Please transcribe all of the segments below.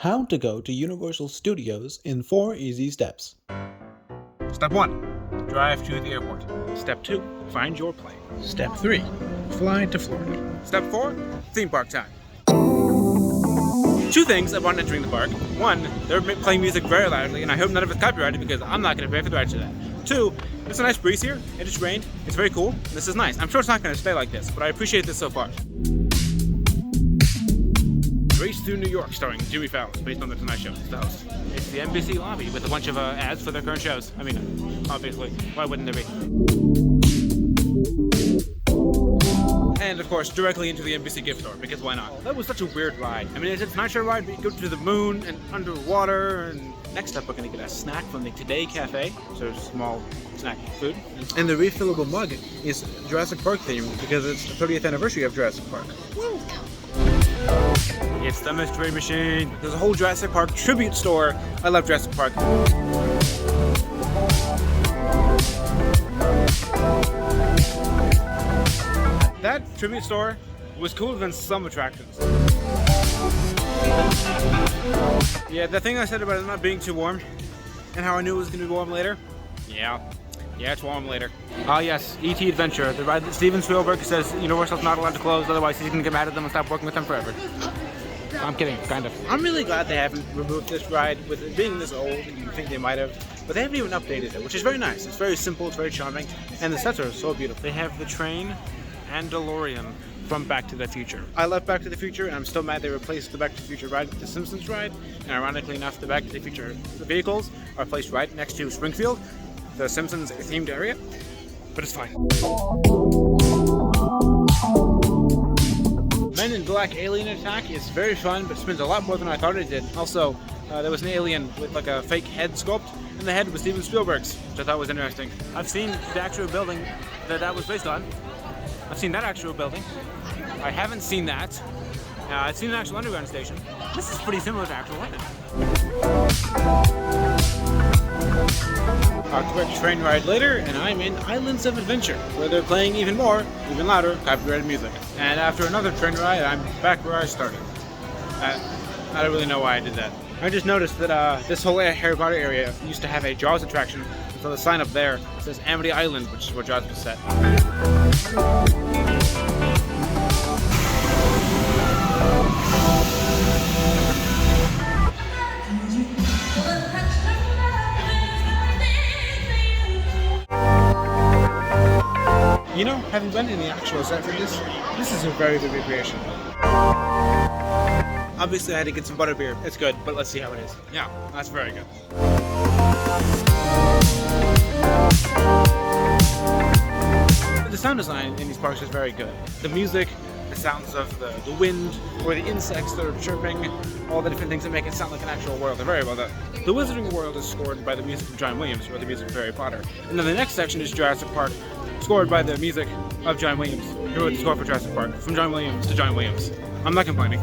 How to go to Universal Studios in 4 easy steps. Step 1. Drive to the airport. Step 2. Find your plane. Step 3. Fly to Florida. Step 4. Theme park time. Two things upon entering the park. One, they're playing music very loudly, and I hope none of it's copyrighted because I'm not going to pay for the rights to that. Two, it's a nice breeze here. It just rained. It's very cool. This is nice. I'm sure it's not going to stay like this, but I appreciate this so far. Race Through New York, starring Jimmy Fallon, based on The Tonight Show. It's the host. It's the NBC lobby with a bunch of ads for their current shows. I mean, obviously, why wouldn't there be? And of course, directly into the NBC gift store, because why not? That was such a weird ride. I mean, it's a Tonight Show ride, but you go to the moon and underwater, and next up we're gonna get a snack from the Today Cafe, so small snack food. And the refillable mug is Jurassic Park themed because it's the 30th anniversary of Jurassic Park. Woo! It's the Mystery Machine. There's a whole Jurassic Park tribute store. I love Jurassic Park. That tribute store was cooler than some attractions. Yeah, the thing I said about it not being too warm and how I knew it was going to be warm later. Yeah, it's warm later. Ah yes, E.T. Adventure, the ride that Steven Spielberg says Universal's not allowed to close, otherwise he's going to get mad at them and stop working with them forever. I'm kidding, kind of. I'm really glad they haven't removed this ride, with it being this old. You think they might have, but they haven't even updated it, which is very nice. It's very simple, it's very charming, and the sets are so beautiful. They have the train and DeLorean from Back to the Future. I love Back to the Future, and I'm still mad they replaced the Back to the Future ride with the Simpsons ride, and ironically enough, the Back to the Future vehicles are placed right next to Springfield, the Simpsons themed area, but it's fine. Men in Black Alien Attack is very fun, but spends a lot more than I thought it did. Also, there was an alien with like a fake head sculpt, and the head was Steven Spielberg's, which I thought was interesting. I've seen the actual building that was based on. I've seen that actual building. I haven't seen that. I've seen an actual underground station. This is pretty similar to actual London. Our quick train ride later, and I'm in Islands of Adventure, where they're playing even louder, copyrighted music. And after another train ride, I'm back where I started. I don't really know why I did that. I just noticed that this whole Harry Potter area used to have a Jaws attraction, so the sign up there says Amity Island, which is where Jaws was set. You know, having been in the actual set for this is a very good recreation. Obviously, I had to get some butterbeer. It's good, but let's see how it is. Yeah, that's very good. The sound design in these parks is very good. The music, the sounds of the wind, or the insects that are chirping, all the different things that make it sound like an actual world. They're very well done. The Wizarding World is scored by the music of John Williams, or the music of Harry Potter. And then the next section is Jurassic Park, scored by the music of John Williams. Who wrote the score for Jurassic Park? From John Williams to John Williams. I'm not complaining.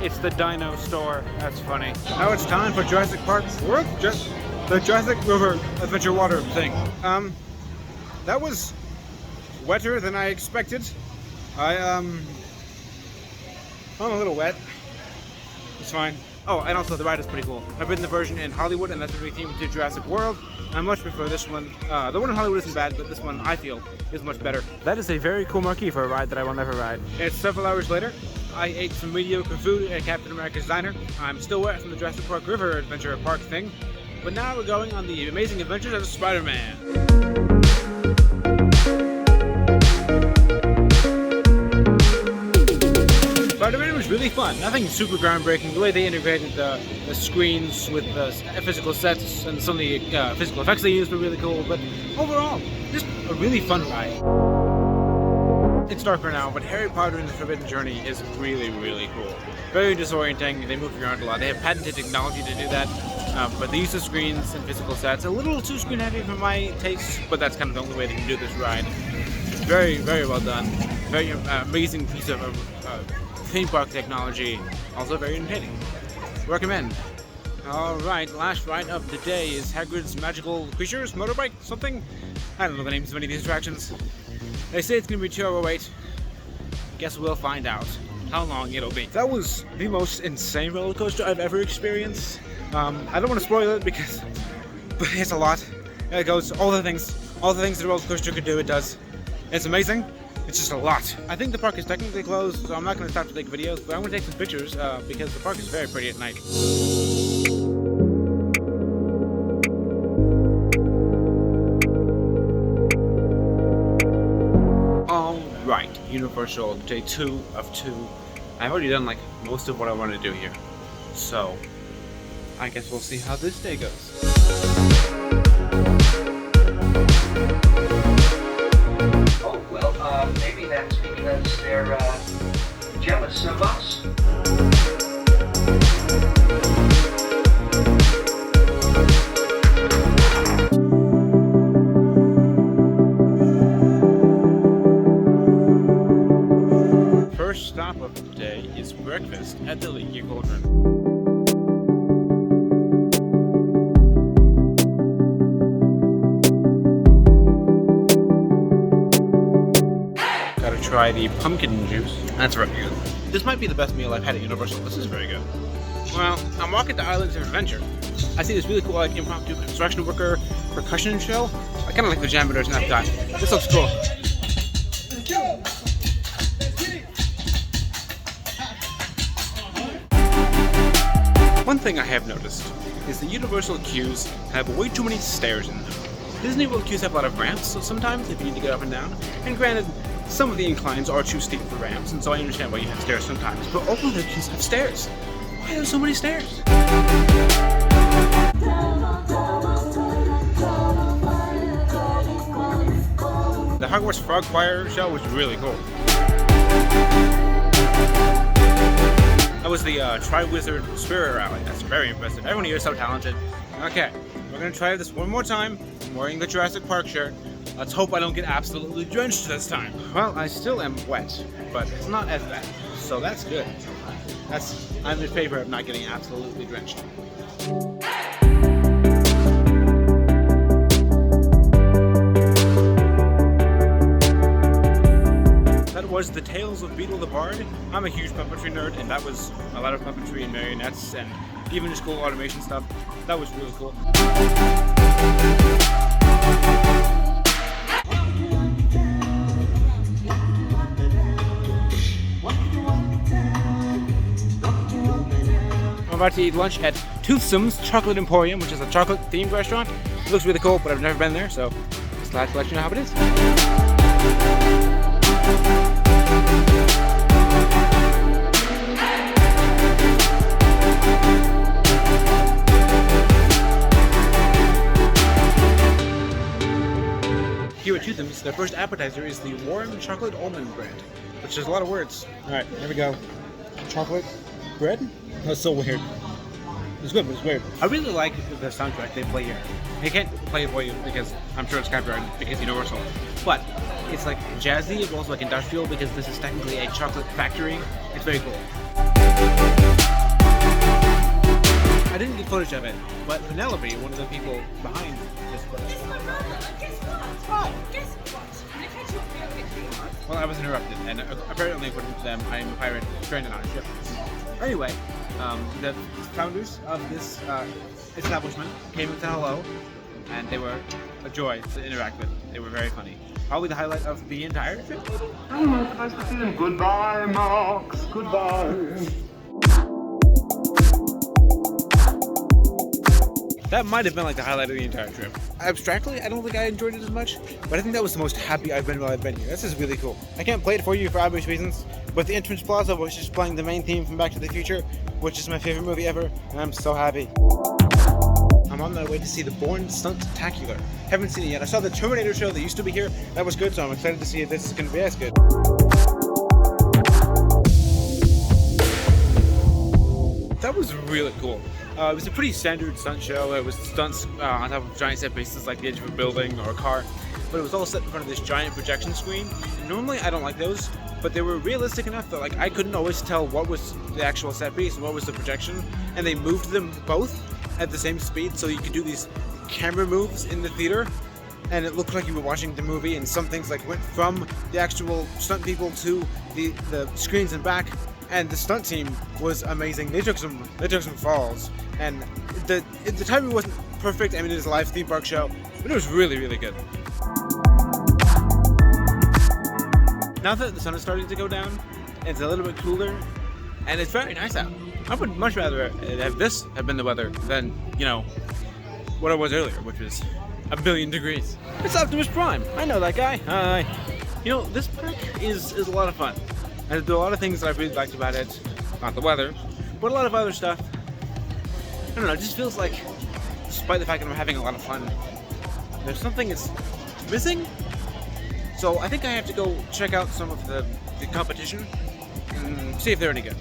It's the Dino Store. That's funny. Now it's time for Jurassic Park World? The Jurassic River Adventure Water thing. That was wetter than I expected. I'm a little wet. It's fine. Oh, and also the ride is pretty cool. I've ridden the version in Hollywood, and that's really themed to Jurassic World. I much prefer this one. The one in Hollywood isn't bad, but this one, I feel, is much better. That is a very cool marquee for a ride that I will never ride. It's several hours later. I ate some mediocre food at Captain America's Diner. I'm still wet from the Jurassic Park River Adventure Park thing. But now we're going on the amazing adventures of Spider-Man. Spider-Man was really fun. Nothing super groundbreaking. The way they integrated the screens with the physical sets and some of the physical effects they used were really cool. But overall, just a really fun ride. It's darker now, but Harry Potter and the Forbidden Journey is really, really cool. Very disorienting. They move around a lot. They have patented technology to do that. But the use of screens and physical sets, a little too screen heavy for my taste, but that's kind of the only way they can do this ride. Very, very well done. Very amazing piece of theme park technology. Also very entertaining. Recommend. Alright, last ride of the day is Hagrid's Magical Creatures Motorbike, something? I don't know the names of any of these attractions. They say it's going to be 2-hour wait. Guess we'll find out. how long it'll be. That was the most insane roller coaster I've ever experienced. I don't want to spoil it because but it's a lot. It goes all the things the roller coaster could do, it does. It's amazing. It's just a lot. I think the park is technically closed, so I'm not going to stop to take videos, but I'm going to take some pictures because the park is very pretty at night. Alright, Universal day 2 of 2. I've already done like most of what I want to do here. So, I guess we'll see how this day goes. Maybe that's because they're jealous of us. First stop of the day is breakfast at the Leaky Cauldron. Try the pumpkin juice. That's very good. This might be the best meal I've had at Universal. This is very good. Well, I'm walking the Islands of Adventure. I see this really cool like impromptu construction worker percussion show. I kind of like the janitors in that guy. This looks cool. One thing I have noticed is the Universal queues have way too many stairs in them. Disney World queues have a lot of ramps, so sometimes if you need to get up and down, and granted, some of the inclines are too steep for ramps, and so I understand why you have stairs sometimes, but all of the queues have stairs. Why are there so many stairs? The Hogwarts Frog Choir show was really cool. That was the Tri-Wizard Spirit Rally. That's very impressive. Everyone here is so talented. Okay, we're gonna try this one more time. I'm wearing the Jurassic Park shirt. Let's hope I don't get absolutely drenched this time. Well, I still am wet, but it's not as bad, so that's good. I'm in favor of not getting absolutely drenched. That was the Tales of Beetle the Bard. I'm a huge puppetry nerd, and that was a lot of puppetry and marionettes and even just cool automation stuff. That was really cool. I'm about to eat lunch at Toothsome's Chocolate Emporium, which is a chocolate-themed restaurant. It looks really cool, but I've never been there, so just glad to let you know how it is. Here at Toothsome's, their first appetizer is the warm chocolate almond bread, which is a lot of words. Alright, here we go. Chocolate bread? That's so weird. It's good, but it's weird. I really like the soundtrack they play here. They can't play it for you because I'm sure it's copyrighted because Universal. But it's like jazzy, it's also like industrial because this is technically a chocolate factory. It's very cool. I didn't get footage of it, but Penelope, one of the people behind this place. Guess what? I'm gonna catch you up real quickly. Well, I was interrupted, and apparently according to them, I am a pirate stranded on a ship. Anyway, the founders of this establishment came and said hello, and they were a joy to interact with. They were very funny. Probably the highlight of the entire trip. Oh, Marc, nice to see you. Goodbye, Marc. Goodbye. That might have been like the highlight of the entire trip. Abstractly, I don't think I enjoyed it as much, but I think that was the most happy I've been while I've been here. This is really cool. I can't play it for you for obvious reasons, but the entrance plaza was just playing the main theme from Back to the Future, which is my favorite movie ever, and I'm so happy. I'm on my way to see the Bourne Stunt-tacular. Haven't seen it yet. I saw the Terminator show that used to be here. That was good, so I'm excited to see if this is going to be as good. That was really cool. It was a pretty standard stunt show. It was stunts on top of giant set pieces like the edge of a building or a car, but it was all set in front of this giant projection screen. Normally I don't like those, but they were realistic enough that like I couldn't always tell what was the actual set piece and what was the projection, and they moved them both at the same speed so you could do these camera moves in the theater, and it looked like you were watching the movie, and some things like went from the actual stunt people to the screens and back, and the stunt team was amazing. They took some falls, and the timing wasn't perfect. I mean, it was a live theme park show, but it was really, really good. Now that the sun is starting to go down, it's a little bit cooler, and it's very nice out. I would much rather have this have been the weather than, you know, what it was earlier, which was a billion degrees. It's Optimus Prime. I know that guy. Hi. You know, this park is a lot of fun. And there are a lot of things that I really liked about it. Not the weather, but a lot of other stuff. I don't know, it just feels like, despite the fact that I'm having a lot of fun, there's something that's missing. So I think I have to go check out some of the competition and see if they're any good.